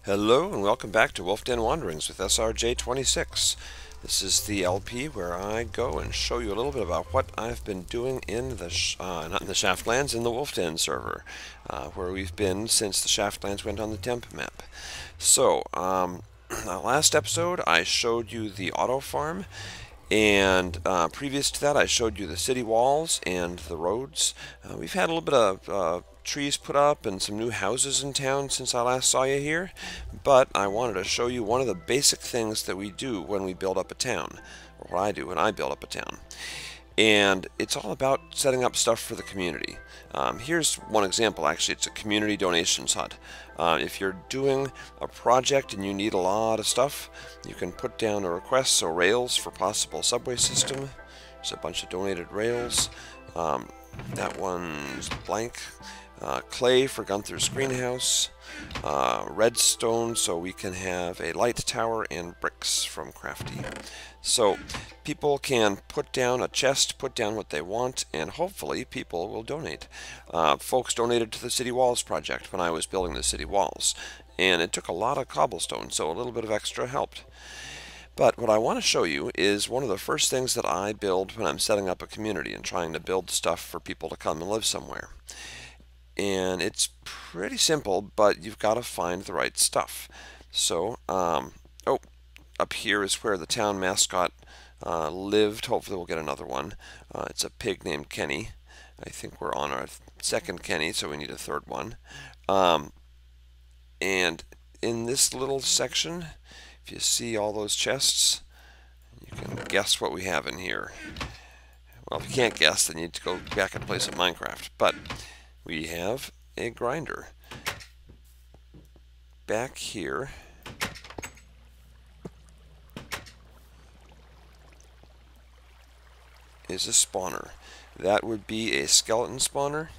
Hello and welcome back to Wolfden Wanderings with SRJ26. This is the LP where I go and show you a little bit about what I've been doing in the not in the Shaftlands, in the Wolfden server, where we've been since the Shaftlands went on the temp map. So, last episode I showed you the auto farm, and previous to that I showed you the city walls and the roads. We've had a little bit of trees put up and some new houses in town since I last saw you here, but I wanted to show you one of the basic things that we do when we build up a town, or what I do when I build up a town. And it's all about setting up stuff for the community. Here's one example. Actually, it's a community donations hut. If you're doing a project and you need a lot of stuff, you can put down a request, so rails for possible subway system. There's a bunch of donated rails. That one's blank. Clay for Gunther's greenhouse, redstone so we can have a light tower, and bricks from Crafty. So people can put down a chest, put down what they want, and hopefully people will donate. Folks donated to the city walls project when I was building the city walls, and it took a lot of cobblestone, so a little bit of extra helped. But what I want to show you is one of the first things that I build when I'm setting up a community and trying to build stuff for people to come and live somewhere. And it's pretty simple, but you've got to find the right stuff. So, up here is where the town mascot lived. Hopefully we'll get another one. It's a pig named Kenny. I think we're on our second Kenny, so we need a third one. And in this little section, if you see all those chests, you can guess what we have in here. Well, if you can't guess, then you need to go back and play some Minecraft. But we have a grinder. Back here is a spawner. That would be a skeleton spawner,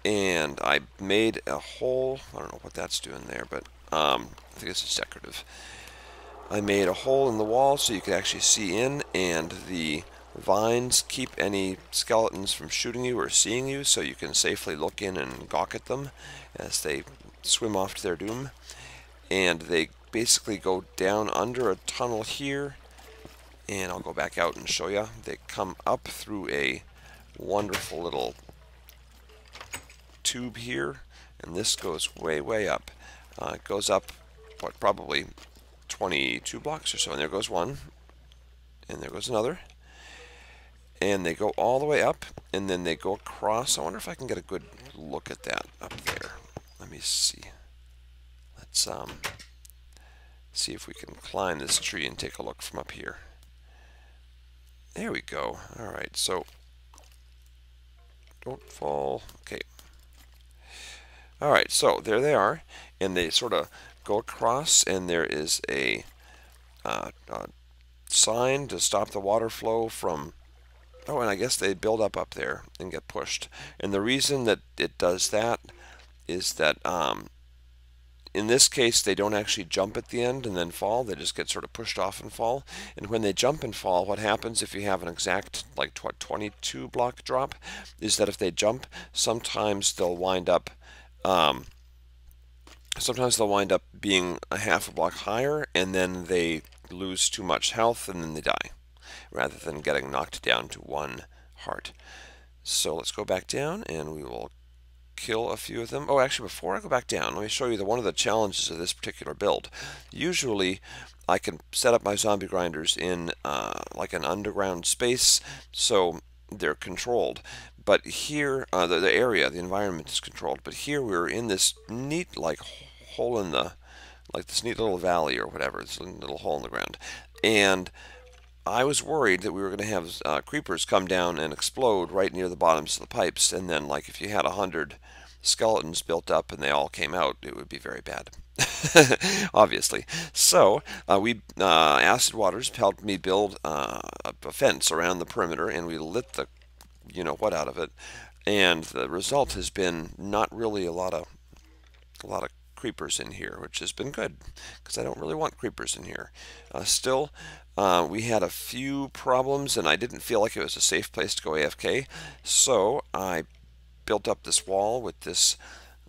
and I made a hole. I don't know what that's doing there, but I think this is decorative. I made a hole in the wall so you could actually see in, and the vines keep any skeletons from shooting you or seeing you, so you can safely look in and gawk at them as they swim off to their doom. And they basically go down under a tunnel here, and I'll go back out and show you. They come up through a wonderful little tube here, and this goes way up. It goes up, what, probably 22 blocks or so, and there goes one, and there goes another. And they go all the way up, and then they go across. I wonder if I can get a good look at that up there. Let me see. Let's see if we can climb this tree and take a look from up here. There we go. All right, so don't fall. Okay. All right, so there they are, and they sort of go across, and there is a sign to stop the water flow from. Oh, and I guess they build up there and get pushed. And the reason that it does that is that in this case they don't actually jump at the end and then fall. They just get sort of pushed off and fall. And when they jump and fall, what happens if you have an exact, like, 22 block drop is that if they jump, sometimes they'll wind up being a half a block higher, and then they lose too much health and then they die, rather than getting knocked down to 1 heart. So let's go back down and we will kill a few of them. Oh, actually, before I go back down, let me show you one of the challenges of this particular build. Usually I can set up my zombie grinders in like an underground space, so they're controlled. But here, the area, the environment is controlled. But here we're in this neat, like, hole in the, like, this neat little valley or whatever. This little hole in the ground. And I was worried that we were going to have creepers come down and explode right near the bottoms of the pipes, and then, like, if you had 100 skeletons built up and they all came out, it would be very bad. Obviously. So Acid Waters helped me build a fence around the perimeter, and we lit the what out of it, and the result has been not really a lot of creepers in here, which has been good, because I don't really want creepers in here. Still, we had a few problems, and I didn't feel like it was a safe place to go AFK, so I built up this wall with this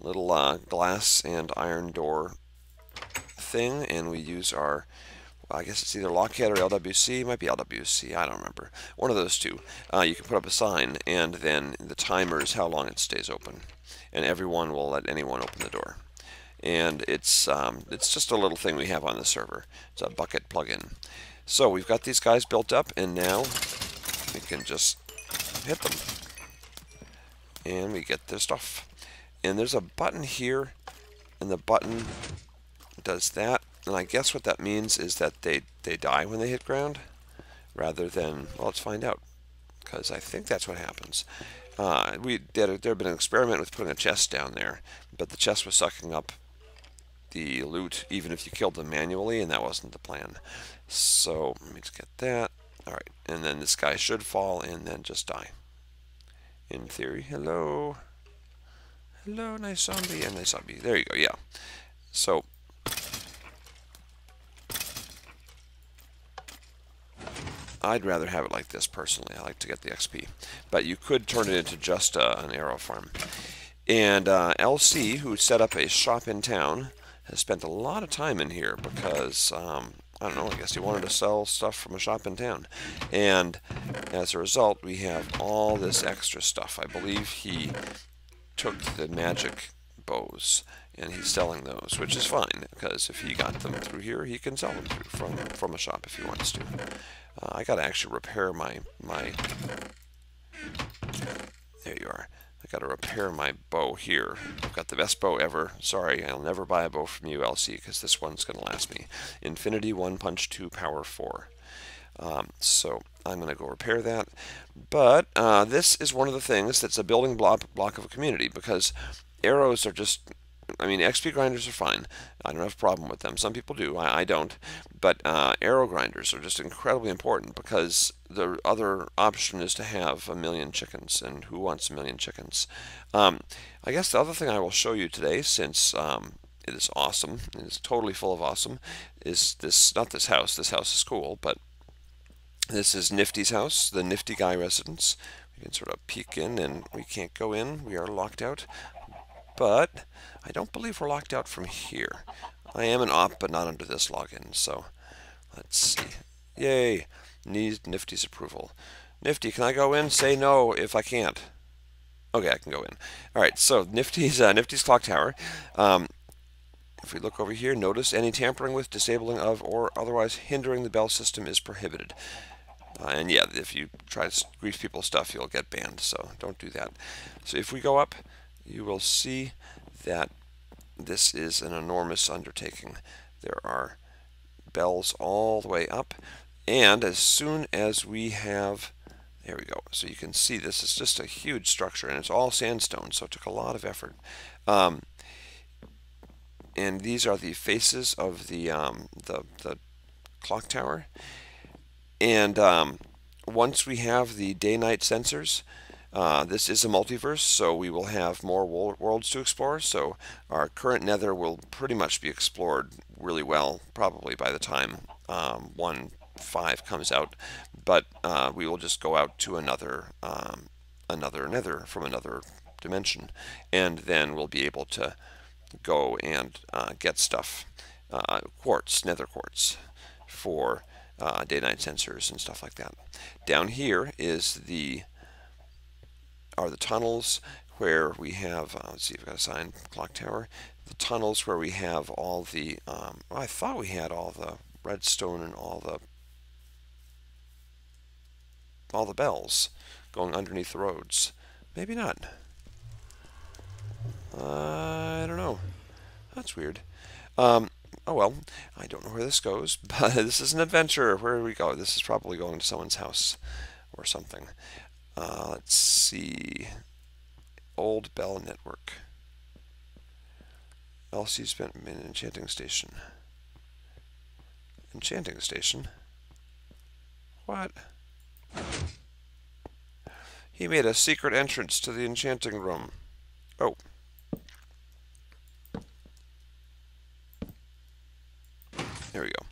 little glass and iron door thing and we use our, I guess it's either Lockhead or LWC. It might be LWC. I don't remember. One of those two. You can put up a sign, and then the timer is how long it stays open, and everyone will let anyone open the door. And it's just a little thing we have on the server. It's a bucket plugin. So we've got these guys built up, and now we can just hit them, and we get their stuff. And there's a button here, and the button does that. And I guess what that means is that they die when they hit ground, rather than, well, let's find out, because I think that's what happens. There had been an experiment with putting a chest down there, but the chest was sucking up the loot even if you killed them manually, and that wasn't the plan. So let me just get that. All right, and then this guy should fall and then just die. In theory. Hello. Hello, nice zombie. And nice zombie. There you go, yeah. So I'd rather have it like this personally. I like to get the XP. But you could turn it into just an arrow farm. And LC, who set up a shop in town, has spent a lot of time in here because, I don't know, I guess he wanted to sell stuff from a shop in town. And as a result, we have all this extra stuff. I believe he took the magic bows and he's selling those, which is fine, because if he got them through here, he can sell them from a shop if he wants to. I gotta actually repair my there you are. I gotta repair my bow here. I've got the best bow ever. Sorry, I'll never buy a bow from you, LC, because this one's gonna last me. Infinity 1 Punch 2 Power 4. So I'm gonna go repair that. But this is one of the things that's a building block of a community, because arrows are just, I mean, XP grinders are fine. I don't have a problem with them. Some people do. I don't. But arrow grinders are just incredibly important, because the other option is to have a million chickens, and who wants a million chickens? I guess the other thing I will show you today, since it is awesome, it is totally full of awesome, is this, not this house. This house is cool, but this is Nifty's house, the Nifty Guy residence. We can sort of peek in, and we can't go in. We are locked out. But I don't believe we're locked out from here. I am an op, but not under this login. So let's see. Yay! Needs Nifty's approval. Nifty, can I go in? Say no if I can't. Okay, I can go in. All right. So Nifty's clock tower. If we look over here, notice any tampering with, disabling of, or otherwise hindering the bell system is prohibited. And yeah, if you try to grease people's stuff, you'll get banned. So don't do that. So if we go up, you will see that this is an enormous undertaking. There are bells all the way up, and as soon as we have, there we go, so you can see this is just a huge structure, and it's all sandstone, so it took a lot of effort. And these are the faces of the clock tower, and once we have the day-night sensors, this is a multiverse, so we will have more worlds to explore. So our current nether will pretty much be explored really well, probably by the time 1.5 comes out. But we will just go out to another nether from another dimension, and then we'll be able to go and get stuff, quartz, nether quartz, for day-night sensors and stuff like that. Down here is are the tunnels where we have, let's see if I've got a sign, clock tower, the tunnels where we have all the, well, I thought we had all the redstone and all the bells going underneath the roads. Maybe not. I don't know. That's weird. Oh well, I don't know where this goes, but this is an adventure. Where do we go? This is probably going to someone's house or something. Let's see. Old Bell Network. LC spent an enchanting station. Enchanting station? What? He made a secret entrance to the enchanting room. Oh. There we go.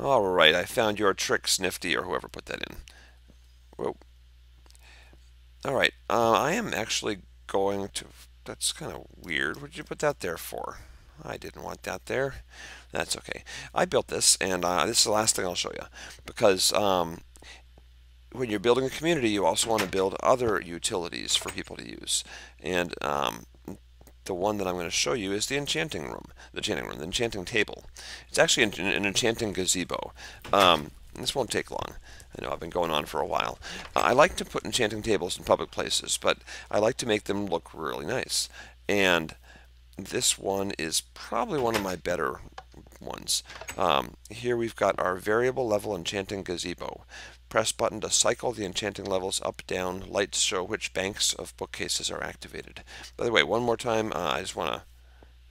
Alright, I found your tricks, Nifty, or whoever put that in. Whoa. Alright, I am actually going to... That's kind of weird. What did you put that there for? I didn't want that there. That's okay. I built this, and this is the last thing I'll show you, because when you're building a community, you also want to build other utilities for people to use. And the one that I'm going to show you is the enchanting room, the enchanting table. It's actually an enchanting gazebo. This won't take long. I know I've been going on for a while. I like to put enchanting tables in public places, but I like to make them look really nice. And this one is probably one of my better ones. Here we've got our variable level enchanting gazebo. Press button to cycle the enchanting levels up, down. Lights show which banks of bookcases are activated. By the way, one more time, I just want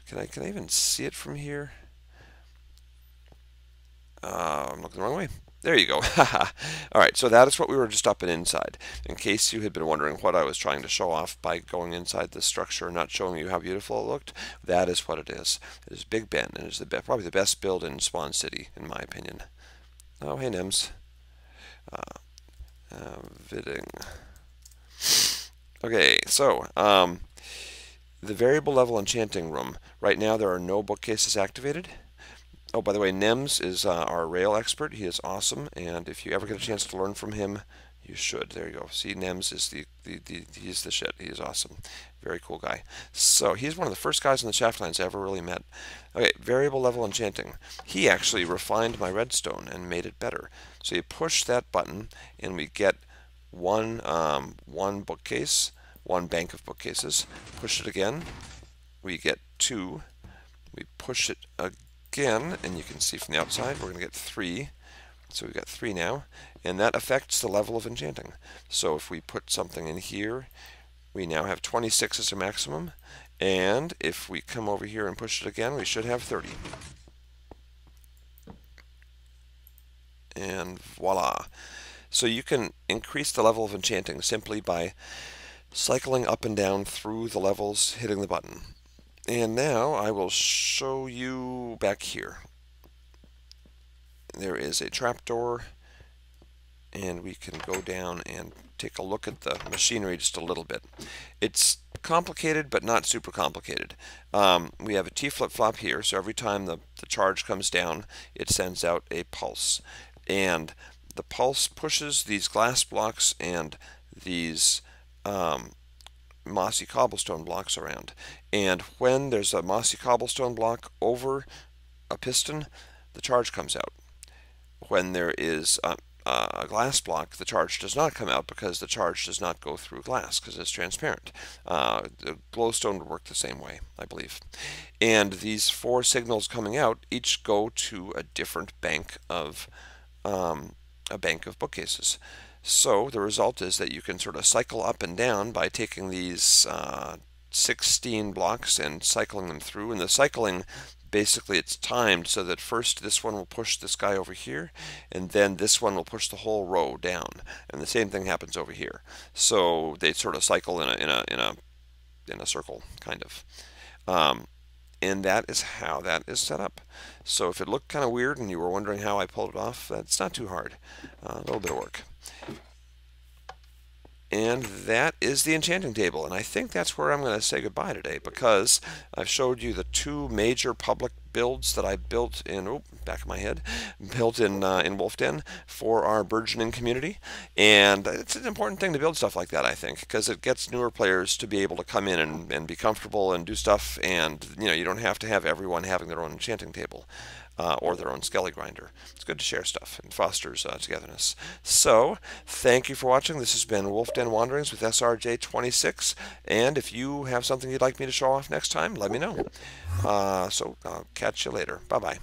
to, can I even see it from here? I'm looking the wrong way. There you go. Alright, so that is what we were just up and inside. In case you had been wondering what I was trying to show off by going inside this structure and not showing you how beautiful it looked, that is what it is. It is Big Ben, and it is probably the best build in Swan City, in my opinion. Oh, hey, Nims. Vidding. Okay, so, the variable level enchanting room. Right now there are no bookcases activated. Oh, by the way, Nems is our rail expert. He is awesome, and if you ever get a chance to learn from him, you should. There you go. See, Nems is he's the shit. He is awesome. Very cool guy. So he's one of the first guys in the Shaftlands I ever really met. Okay, variable level enchanting. He actually refined my redstone and made it better. So you push that button, and we get one bookcase, one bank of bookcases. Push it again, we get 2. We push it again, and you can see from the outside we're going to get 3. So we've got 3 now, and that affects the level of enchanting. So if we put something in here, we now have 26 as a maximum, and if we come over here and push it again, we should have 30. And voila. So you can increase the level of enchanting simply by cycling up and down through the levels, hitting the button. And now I will show you back here. There is a trapdoor, and we can go down and take a look at the machinery just a little bit. It's complicated, but not super complicated. We have a T flip-flop here, so every time the charge comes down, it sends out a pulse. And the pulse pushes these glass blocks and these mossy cobblestone blocks around. And when there's a mossy cobblestone block over a piston, the charge comes out. When there is a glass block, the charge does not come out because the charge does not go through glass because it's transparent. The glowstone would work the same way, I believe. And these 4 signals coming out each go to a different bank of bookcases. So the result is that you can sort of cycle up and down by taking these 16 blocks and cycling them through. And the cycling, basically it's timed so that first this one will push this guy over here, and then this one will push the whole row down. And the same thing happens over here. So they sort of cycle in a circle, kind of. And that is how that is set up. So if it looked kind of weird and you were wondering how I pulled it off, that's not too hard. A little bit of work. And that is the enchanting table, and I think that's where I'm going to say goodbye today, because I've showed you the 2 major public builds that I built in, back of my head, built in Wolfden for our burgeoning community. And it's an important thing to build stuff like that, I think, because it gets newer players to be able to come in and be comfortable and do stuff, and you don't have to have everyone having their own enchanting table. Or their own skelly grinder. It's good to share stuff and fosters togetherness. So, thank you for watching. This has been Wolfden Wanderings with SRJ26, and if you have something you'd like me to show off next time, let me know. So, I'll catch you later. Bye-bye.